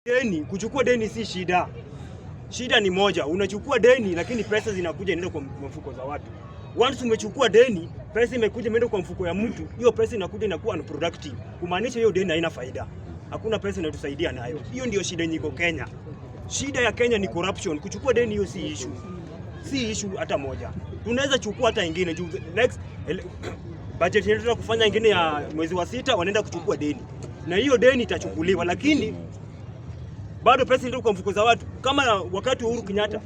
Deni, kuchukua deni si shida. Shida ni moja, unachukua deni lakini pesa zinakuja inaenda kwa mfuko za watu. Once umechukua deni, pesa imekuja imeenda kwa mfuko ya mtu, hiyo pesa inakuja inakuwa unproductive. Kumaanisha hiyo deni haina faida. Hakuna pesa inatusaidia nayo. Hiyo ndio shida nyiko Kenya. Shida ya Kenya ni corruption. Kuchukua deni hiyo si issue. Si issue hata moja. Tunaweza chukua hata ingine. Next budget yetu kufanya ingine ya mwezi wa 6 wanaenda kuchukua deni. Na hiyo deni itachukuliwa lakini bado pesa ndio kwa mfuko za watu. Kama wakati wa Uhuru Kenyatta,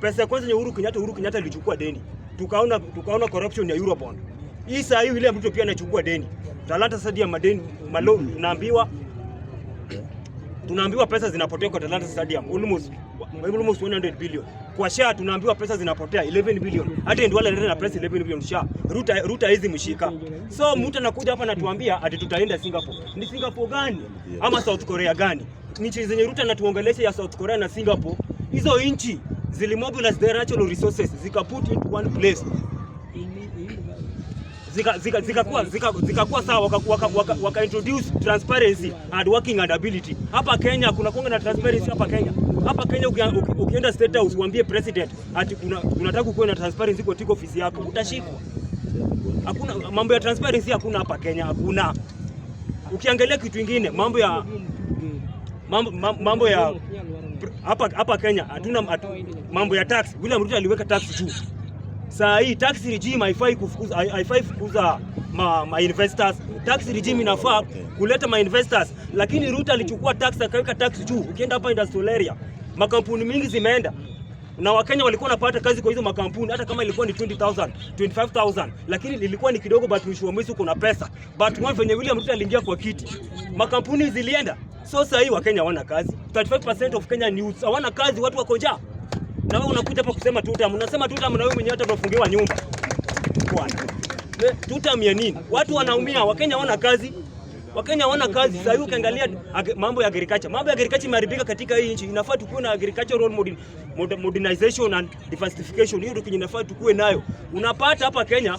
pesa ya kwanza ya Uhuru Kenyatta alichukua deni. Tukaona corruption ya Eurobond. Hii saa hii ile mtu pia anachukua deni. Talanta Stadium madeni malo tunaambiwa pesa zinapotea kwa Talanta Stadium almost 100 billion. Kwa SHA tunaambiwa pesa zinapotea 11 billion. Hata ndio wale na press 11 billion SHA. Ruta hizi mshika. So mtu anakuja hapa anatuambia ati tutaenda Singapore. Ni Singapore gani? Ama South Korea gani? Nchi zenye Ruta anatuongelesha ya South Korea na Singapore, hizo nchi zilimobilize their natural resources zikaput into one place. Zikakuwa sawa, waka introduce transparency and working ability. Hapa Kenya kuna konga na transparency hapa Kenya. Hapa Kenya ukienda State House uambie president ati unataka kuwe na transparency kwa tiko ofisi yako, utashikwa. Hakuna mambo ya transparency, hakuna hapa Kenya, hakuna. Ukiangalia kitu kingine, mambo ya hapa Kenya hatuna mambo ya tax. William Ruto aliweka tax juu. Saa hii tax regime haifai kufukuza ma investors. Tax regime inafaa kuleta ma investors, lakini Ruto alichukua tax akaweka tax juu. Ukienda hapa industrial area, makampuni mingi zimeenda na Wakenya walikuwa wanapata kazi kwa hizo makampuni, hata kama ilikuwa ni 20,000, 25,000, lakini ilikuwa ni kidogo, but mwisho wa mwezi kuna pesa. But one venye William Ruto aliingia kwa kiti, makampuni zilienda. So sasa hii Wakenya hawana kazi. 35% of Kenya youth hawana kazi, watu wako njaa. Na wewe unakuja hapa kusema tutam, unasema tutam na wewe mwenyewe hata unafungiwa nyumba. Bwana. Tutam ya nini? Watu wanaumia, Wakenya hawana kazi. Wakenya hawana kazi. Sasa hivi ukiangalia mambo ya agriculture. Mambo ya agriculture imeharibika katika hii nchi. Inafaa tukue na agricultural modernization and diversification. Hiyo ndio inafaa tukue nayo. Unapata hapa Kenya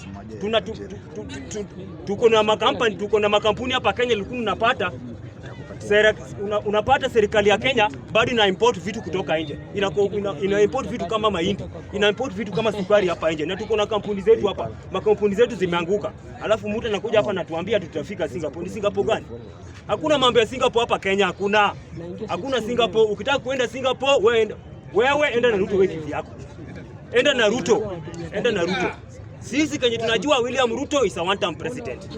tuko na makampuni hapa Kenya ilikuwa unapata serikali ya Kenya bado ina import vitu kutoka nje. Ina import vitu kama mahindi, ina import vitu kama sukari hapa nje. Na tuko na kampuni zetu hapa. Makampuni zetu zimeanguka. Alafu mtu anakuja hapa anatuambia tutafika Singapore. Ni Singapore gani? Hakuna mambo ya Singapore hapa Kenya, hakuna. Hakuna Singapore. Ukitaka kuenda Singapore, wewe enda na Ruto wewe kivi yako. Enda na Ruto. Sisi Kenya tunajua William Ruto is a one-term president.